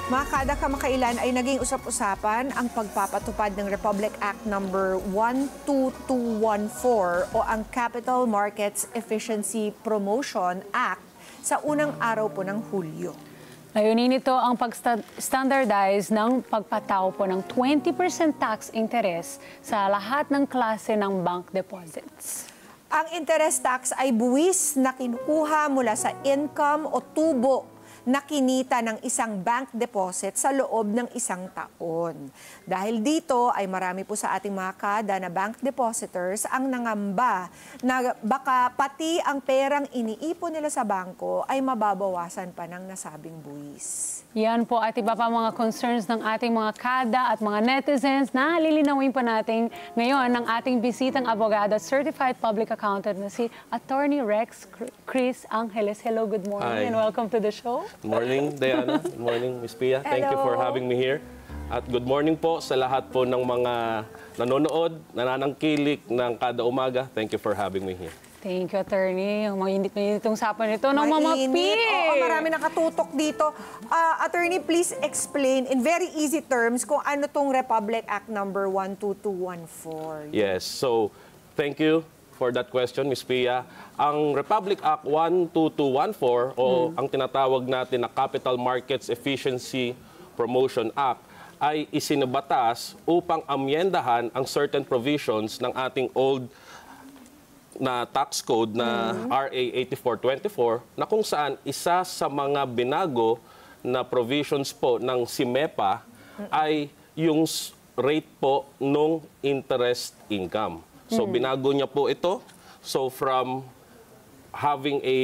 Mga kada kamakailan ay naging usap-usapan ang pagpapatupad ng Republic Act No. 12214 o ang Capital Markets Efficiency Promotion Act sa unang araw po ng Hulyo. Layunin nito ang pag-standardize ng pagpataw po ng 20% tax interest sa lahat ng klase ng bank deposits. Ang interest tax ay buwis na kinukuha mula sa income o tubo na kinita ng isang bank deposit sa loob ng isang taon. Dahil dito ay marami po sa ating mga kada na bank depositors ang nangamba na baka pati ang perang iniipon nila sa bangko ay mababawasan pa ng nasabing buwis. Yan po at iba pa mga concerns ng ating mga kada at mga netizens na lilinawin pa natin ngayon ng ating bisitang abogado at certified public accountant na si Attorney Rex Chris Angeles. Hello, good morning. Hi. And welcome to the show. Good morning, Diana. Good morning, Ms. Pia. Thank you for having me here. At good morning po sa lahat po ng mga nanonood, nananangkilik ng kada umaga. Thank you for having me here. Thank you, Attorney. Mainit na itong usapan nito ng mga Oo, marami nakatutok dito. Attorney, please explain in very easy terms kung ano tong Republic Act No. 12214. Yes, so thank you for that question, Ms. Pia. Ang Republic Act 12214 o ang tinatawag natin na Capital Markets Efficiency Promotion Act ay isinabatas upang amyendahan ang certain provisions ng ating old na tax code na RA 8424 na kung saan isa sa mga binago na provisions po ng SIMEPA ay yung rate po ng interest income. So binago niya po ito. So from having a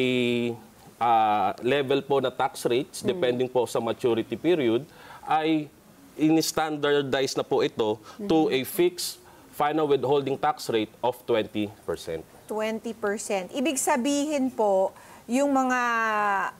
level po na tax rates depending po sa maturity period ay in-standardize na po ito to a fixed final withholding tax rate of 20%. 20%. Ibig sabihin po, yung mga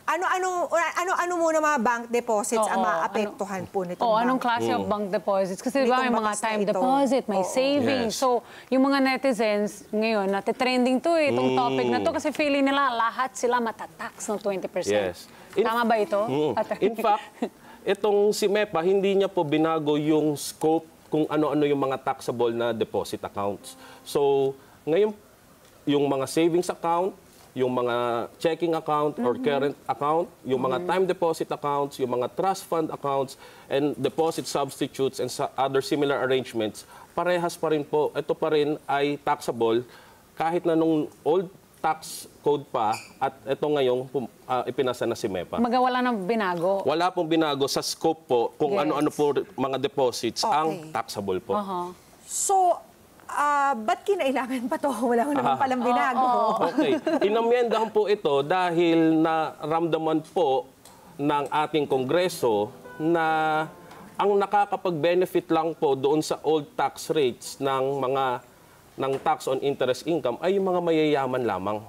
ano muna mga bank deposits ang maapektuhan po nitong bank? Anong klase of bank deposits? Kasi diba may mga time deposit, may savings. Yes. So, yung mga netizens ngayon, natitrending to itong topic na to kasi feeling nila lahat sila matatax ng 20%. Yes. Tama ba ito? In fact, itong SIMEPA, hindi niya po binago yung scope kung ano-ano yung mga taxable na deposit accounts. So, ngayon, yung mga savings account, yung mga checking account or current account, yung mga time deposit accounts, yung mga trust fund accounts, and deposit substitutes and other similar arrangements, parehas pa rin po. Ito pa rin ay taxable kahit na nung old tax code pa at ito ngayong ipinasa na SIMEPA. Wala nang binago? Wala pong binago sa scope po kung ano-ano po mga deposits ang taxable po. So, ba't kinailangan pa to? Wala ko naman palang binago. Okay. Inamyendahan po ito dahil naramdaman po ng ating Kongreso na ang nakakapag-benefit lang po doon sa old tax rates ng tax on interest income ay yung mga mayayaman lamang.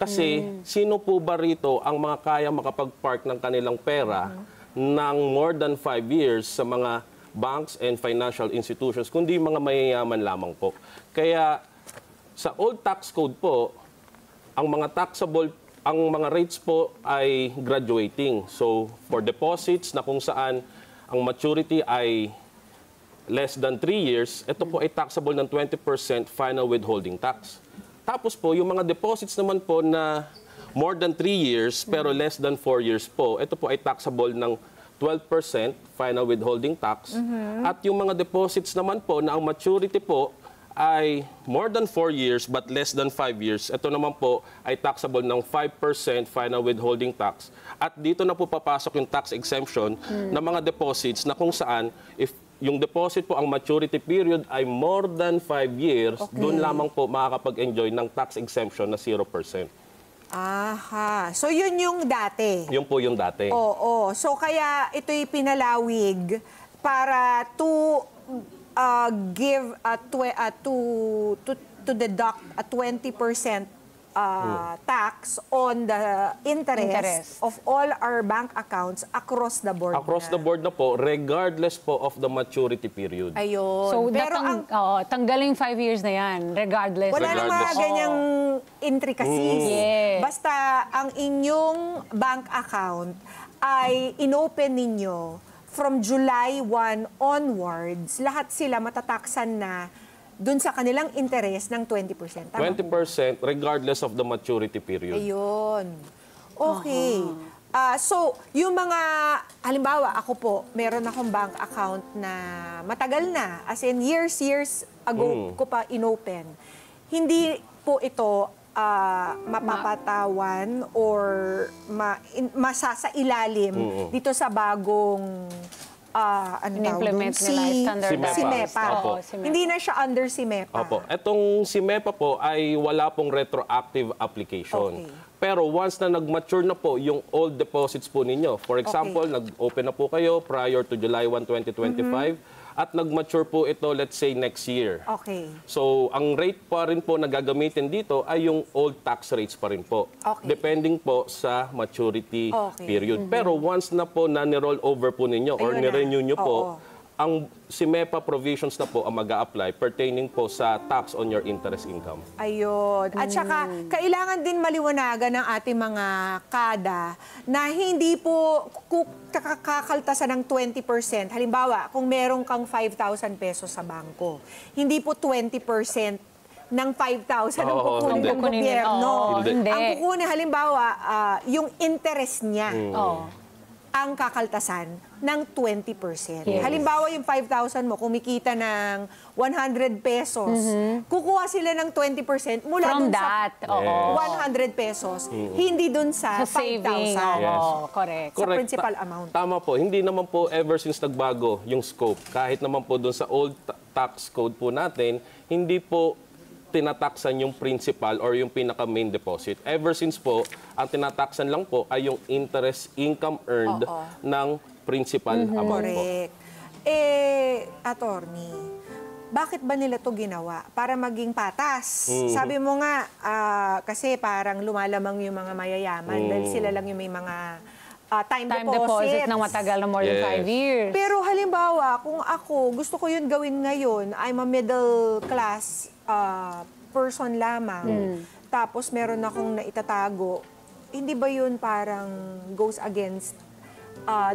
Kasi sino po ba rito ang mga kaya makapag-park ng kanilang pera ng more than 5 years sa mga banks and financial institutions, kundi mga mayayaman lamang po. Kaya sa old tax code po, ang mga taxable, ang mga rates po ay graduating. So for deposits na kung saan ang maturity ay less than 3 years, ito po ay taxable ng 20% final withholding tax. Tapos po, yung mga deposits naman po na more than 3 years pero less than 4 years po, ito po ay taxable ng 12% final withholding tax. At yung mga deposits naman po na ang maturity po ay more than 4 years but less than 5 years, ito naman po ay taxable ng 5% final withholding tax. At dito na po papasok yung tax exemption ng mga deposits na kung saan if yung deposit po ang maturity period ay more than 5 years, doon lamang po makakapag-enjoy ng tax exemption na 0%. Aha. So, yun yung dati? Yun po yung dati. Oo. So, kaya ito'y pinalawig para to give to deduct a 20% tax on the interest of all our bank accounts across the board. Across the board na po, regardless po of the maturity period. Ayun. So, Pero tanggaling 5 years na yan, regardless. wala na mga Regardless. ganyang intricacies. Yes. Basta ang inyong bank account ay inopen ninyo from July 1 onwards, lahat sila matataksan na dun sa kanilang interest ng 20%. Tama po? 20% regardless of the maturity period. Ayun. Okay. So, yung mga, halimbawa, ako po, meron akong bank account na matagal na, as in years ago ko pa inopen. Hindi po ito mapapatawan or masasailalim dito sa bagong In-implement nila yung standard. SIMEPA. Opo. Hindi na siya under SIMEPA. Opo. Etong si MEPA po ay wala pong retroactive application. Okay. Pero once na nag-mature na po yung old deposits po ninyo, for example, nag-open na po kayo prior to July 1, 2025, at nag-mature po ito, let's say, next year. Okay. So, ang rate pa rin po na gagamitin dito ay yung old tax rates pa rin po. Okay. Depending po sa maturity Okay. period. Pero once na po na ni-roll over po ninyo or Ayun na. ni-renew nyo po, Oo. ang SIMEPA provisions na po ang mag-a-apply pertaining po sa tax on your interest income. Ayun. At saka, kailangan din maliwanagan ng ating mga kada na hindi po kakaltasan ng 20%. Halimbawa, kung meron kang 5,000 pesos sa bangko, hindi po 20% ng 5,000 ang Oo, kukunin hindi. ng gobyerno. Oo, hindi. Ang kukunin, halimbawa, yung interest niya. Ang kakaltasan ng 20%. Yes. Halimbawa, yung 5,000 mo, kumikita ng 100 pesos, kukuha sila ng 20% mula From dun that, sa oo. 100 pesos, hindi dun sa, Sa saving. 5,000. Yes. Correct. Sa principal amount. Tama po. Hindi naman po ever since nagbago yung scope. Kahit naman po doon sa old tax code po natin, hindi po tinataksan yung principal or yung pinaka-main deposit. Ever since po, ang tinataksan lang po ay yung interest income earned ng principal amount po. Correct. Attorney, bakit ba nila to ginawa? Para maging patas. Sabi mo nga, kasi parang lumalamang yung mga mayayaman dahil sila lang yung may mga time Deposit ng matagal na more than Yes. 5 years. Pero halimbawa, kung ako, gusto ko yun gawin ngayon, I'm a middle class person lamang, tapos meron akong naitatago, hindi ba yun parang goes against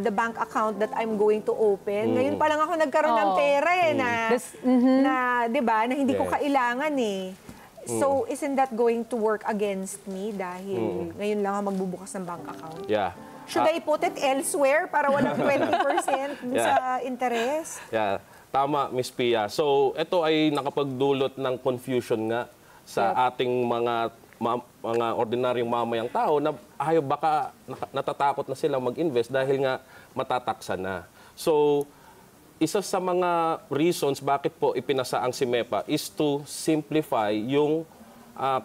the bank account that I'm going to open? Ngayon pa lang ako nagkaroon ng pera na 'di ba, na hindi ko Yes. kailangan eh. So, isn't that going to work against me dahil ngayon lang ako magbubukas ng bank account? Yeah. Should I put it elsewhere para walang 20% dun sa interest? Yeah, tama, Miss Pia. So, ito ay nakapagdulot ng confusion nga sa ating mga ordinaryong mamayang tao na baka natatakot na sila mag-invest dahil nga matataksan na. So, isa sa mga reasons bakit po ipinasa ang SIMEPA is to simplify yung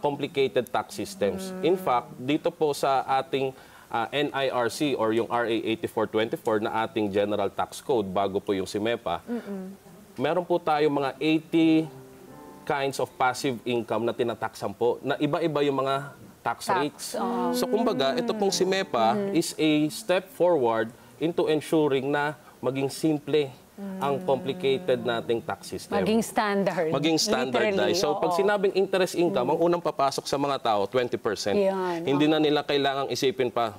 complicated tax systems. In fact, dito po sa ating NIRC or yung RA 8424 na ating General Tax Code bago po yung SIMEPA, meron po tayo mga 80 kinds of passive income na tinataksan po, na iba-iba yung mga tax rates. So kumbaga, ito pong SIMEPA is a step forward into ensuring na maging simple ang complicated nating tax system. Maging standard. Maging standardized. So pag sinabing interest income, ang unang papasok sa mga tao, 20%. Yan, Hindi na nila kailangang isipin pa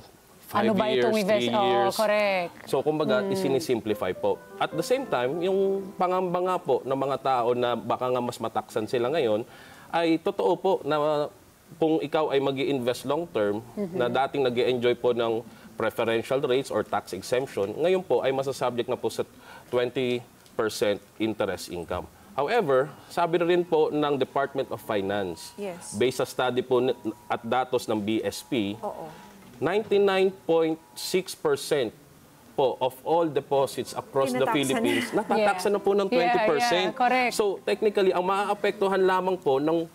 5 Ano ba years, itong 3 years. correct. So, kumbaga, isinisimplify po. At the same time, yung pangamba nga po ng mga tao na baka nga mas mataksan sila ngayon, ay totoo po na kung ikaw ay mag-i-invest long term, na dating nag-i-enjoy po ng preferential rates or tax exemption, ngayon po ay masasubject na po sa 20% interest income. However, sabi rin po ng Department of Finance, based sa study po at datos ng BSP, 99.6% po of all deposits across the Philippines, natataksan na po ng 20%. Correct. So, technically, ang maaapektuhan lamang po ng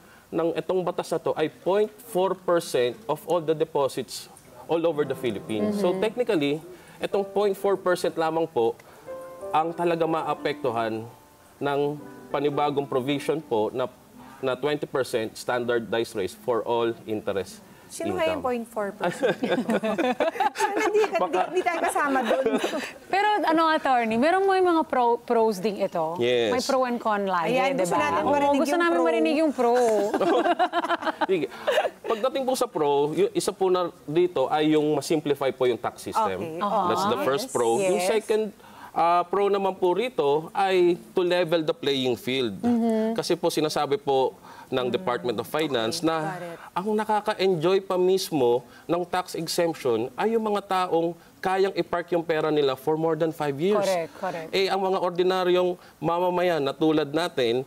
itong batas na to ay 0.4% of all the deposits all over the Philippines. So, technically, itong 0.4% lamang po ang talaga maapektuhan ng panibagong provision po na na 20% standardized rates for all interest Sino kaya yung income. 0.4%? Sana di tayo kasama doon. Pero ano, attorney, meron mo yung mga pros din ito. Yes. May pro and con lagi, Ayan, di gusto ba? natin Oo, marinig gusto yung namin pro. marinig yung pro. Sige. Pagdating po sa pro, yung isa po na dito ay yung ma-simplify po yung tax system. Okay. That's the first Yes. pro. Yung Yes. second pro naman po rito ay to level the playing field. Kasi po sinasabi po ng Department of Finance na got it. ang nakaka-enjoy pa mismo ng tax exemption ay yung mga taong kayang i-park yung pera nila for more than 5 years. Correct. Eh, ang mga ordinaryong mamamayan na tulad natin,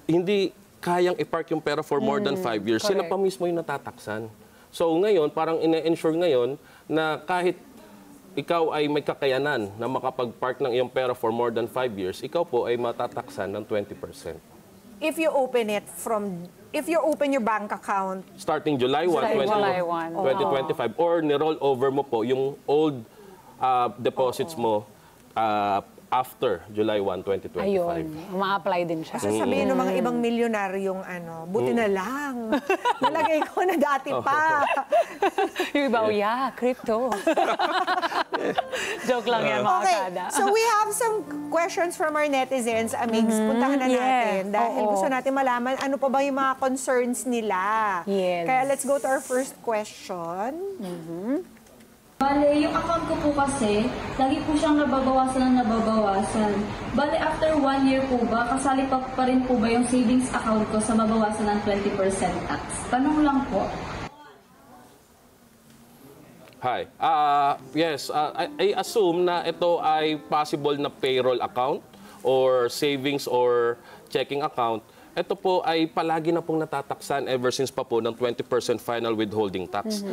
hindi kayang i-park yung pera for more than 5 years. Sila correct. pa mismo yung natataksan. So ngayon, parang ine-ensure ngayon na kahit ikaw ay may kakayanan na makapag-park ng iyong pera for more than 5 years, ikaw po ay matataksan ng 20%. If you open your bank account, Starting July 1, July 1. 2025, or ni-roll over mo po yung old deposits mo after July 1, 2025. Ayun, ma-apply din siya. sasabihin ng mga ibang milyonaryong buti na lang. Nalagay ko na dati pa. Yung iba, oh yeah, crypto. Joke lang yan, mga Okay, kada. so we have some questions from our netizens. Amings, puntahan na Yeah. natin. Dahil Oo. gusto natin malaman ano pa ba yung mga concerns nila. Yes. Kaya let's go to our first question. Bale, yung account ko po kasi, lagi po siyang nababawasan ng nababawasan. Bale, after 1 year po ba, kasali pa rin po ba yung savings account ko sa mabawasan ng 20% tax? Tanong lang po. Hi. Yes, I assume na ito ay possible na payroll account or savings or checking account. Ito po ay palagi na pong natataksan ever since pa po ng 20% final withholding tax.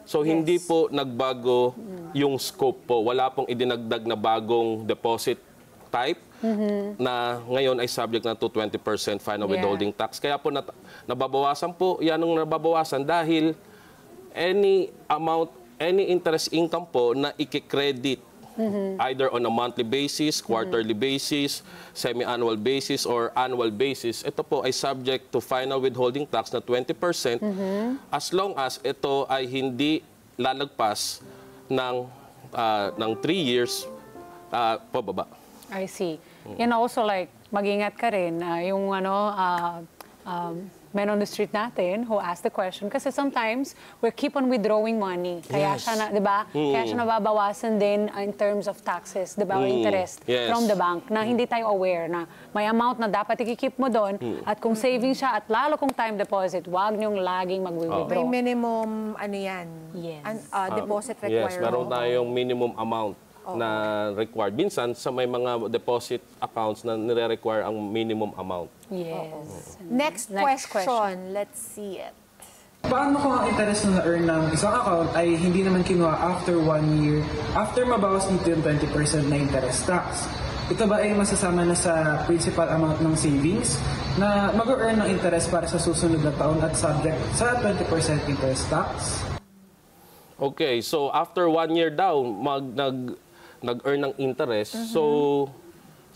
So hindi po nagbago yung scope po. Wala pong idinagdag na bagong deposit type na ngayon ay subject na to 20% final Yeah. withholding tax. Kaya po nababawasan po yan ang nababawasan dahil any amount, any interest income po na ikikredit either on a monthly basis, quarterly basis, semi-annual basis, or annual basis, ito po ay subject to final withholding tax na 20% as long as ito ay hindi lalagpas ng 3 years pababa. I see. And also like, mag-ingat ka rin, yung men on the street natin who asked the question kasi sometimes we keep on withdrawing money. Kaya Yes. siya na, 'di ba? Kaya siya nababawasan din in terms of taxes, 'di ba? Or interest Yes. from the bank na hindi tayo aware na may amount na dapat i-keep mo doon at kung savings siya at lalo kung time deposit, wag niyong laging May mag-withdraw. minimum, yan, Yes. deposit Yes, requirement. meron tayong minimum amount na required. Minsan, sa may mga deposit accounts na nire-require ang minimum amount. Yes. Next Next question. Let's see it. Paano kung ang interest na na-earn ng isang account ay hindi naman kinuha after 1 year, after mabawas dito yung 20% na interest tax? Ito ba ay masasama na sa principal amount ng savings na mag-earn ng interest para sa susunod na taon at subject sa 20% interest tax? Okay, so after 1 year daw, nag-earn ng interest. So,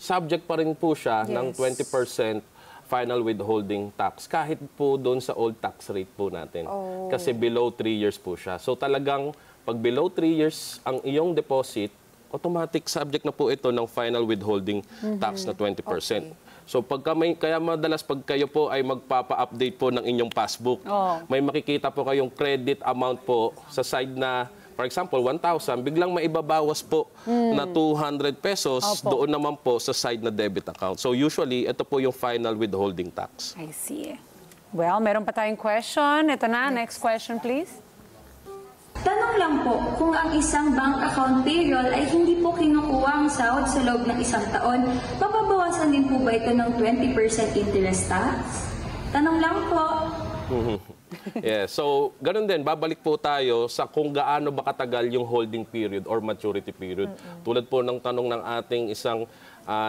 subject pa rin po siya ng Yes. 20% final withholding tax. Kahit po doon sa old tax rate po natin. Kasi below 3 years po siya. So, talagang pag below 3 years ang iyong deposit, automatic subject na po ito ng final withholding tax na 20%. So kaya madalas pag kayo po ay magpapa-update po ng inyong passbook, may makikita po kayong credit amount po sa side na, for example, 1,000, biglang maibabawas po na 200 pesos doon naman po sa side na debit account. So usually, ito po yung final withholding tax. I see. Well, meron pa tayong question. Ito na, next question please. Tanong lang po, kung ang isang bank account payroll ay hindi po kinukuha ang sahod sa loob ng isang taon, mapabawasan din po ba ito ng 20% interest tax? Tanong lang po. Yeah, so ganun din, babalik po tayo sa kung gaano ba katagal yung holding period or maturity period. Tulad po ng tanong ng ating isang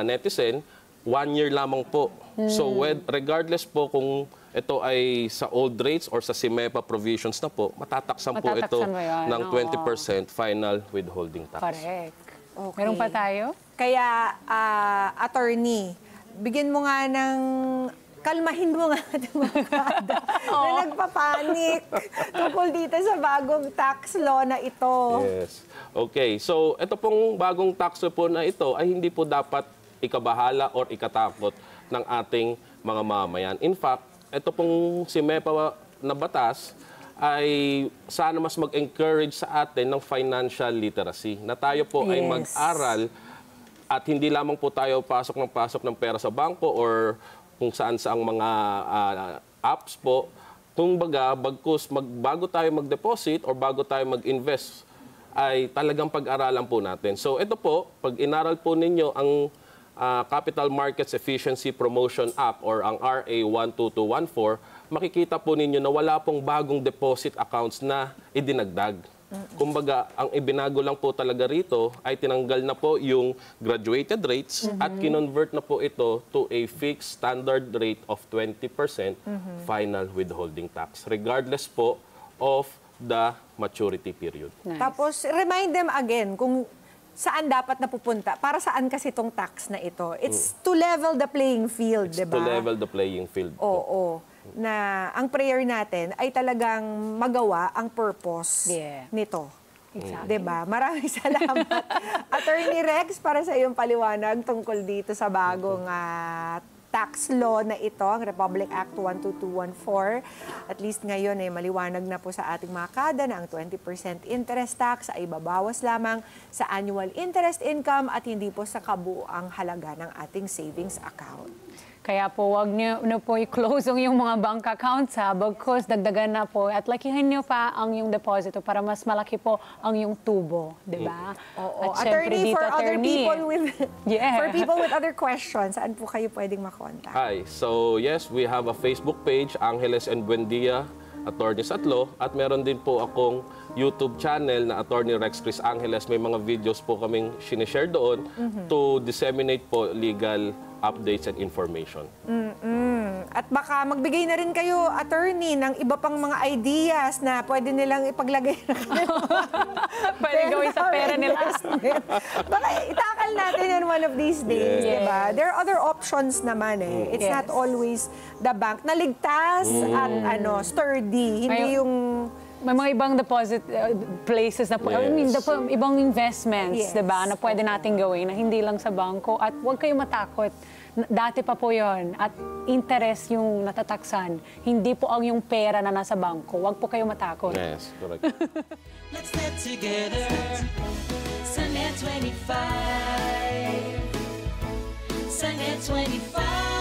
netizen, 1 year lamang po. So regardless po kung ito ay sa old rates or sa SIMEPA provisions na po, matataksan po ito Matataksan mo yan, ng 20% final withholding tax. Correct. Okay. Meron pa tayo? Kaya, attorney, bigyan mo nga ng kalmahin mo nga ating mga kada na nagpapanik tungkol dito sa bagong tax law na ito. Yes. Okay, so ito pong bagong tax law po na ito ay hindi po dapat ikabahala or ikatakot ng ating mga mamamayan. In fact, ito pong si MEPA na batas ay sana mas mag-encourage sa atin ng financial literacy. Na tayo po ay mag-aral at hindi lamang po tayo pasok ng pera sa bangko or kung saan saang mga apps po. Kung bago tayo mag-deposit or bago tayo mag-invest, ay talagang pag-aralan po natin. So ito po, pag inaral po ninyo ang Capital Markets Efficiency Promotion Act or ang RA 12214, makikita po ninyo na wala pong bagong deposit accounts na idinagdag. Kumbaga, ang ibinago lang po talaga rito ay tinanggal na po yung graduated rates at kinonvert na po ito to a fixed standard rate of 20% final withholding tax, regardless po of the maturity period. Nice. Tapos, remind them again kung saan dapat napupunta. Para saan kasi itong tax na ito? It's to level the playing field, It's diba? to level the playing field po. Oo. Na ang prayer natin ay talagang magawa ang purpose nito. Exactly. Diba? Maraming salamat, Attorney Rex, para sa iyong paliwanag tungkol dito sa bagong tax law na ito, ang Republic Act 12214. At least ngayon ay maliwanag na po sa ating mga kada na ang 20% interest tax ay babawas lamang sa annual interest income at hindi po sa kabuuang halaga ng ating savings account. Kaya po, wag niyo po i-close yung mga bank accounts ha, bagkus dagdagan na po at lakihan niyo pa ang yung deposito para mas malaki po ang yung tubo, di ba? Oo. At syempre Attorney, dito, for other people with for Yeah. people with other questions, saan po kayo pwedeng makontak? Hi. So yes, we have a Facebook page, Angeles and Buendia, Attorneys at Law. At meron din po akong YouTube channel na Attorney Rex Chris Angeles. May mga videos po kaming sinishare doon to disseminate po legal updates and information. At baka magbigay na rin kayo, attorney, ng iba pang mga ideas na pwede nilang ipaglagay na kayo. Pwede gawin sa pera nila. Baka itakal natin in one of these days, Yes. diba? There are other options naman eh. It's Yes. not always the bank na ligtas at sturdy. Hindi Ngayon- yung... May mga ibang deposit places na po, I mean, Yes. ibang investments, Yes. 'di ba, na pwede nating gawin na hindi lang sa bangko at huwag kayong matakot. Dati pa po 'yon at interest yung natataksan. Hindi po ang yung pera na nasa bangko. Huwag po kayong matakot. Yes, correct. Let's get together. Sunday 25. Sunday 25.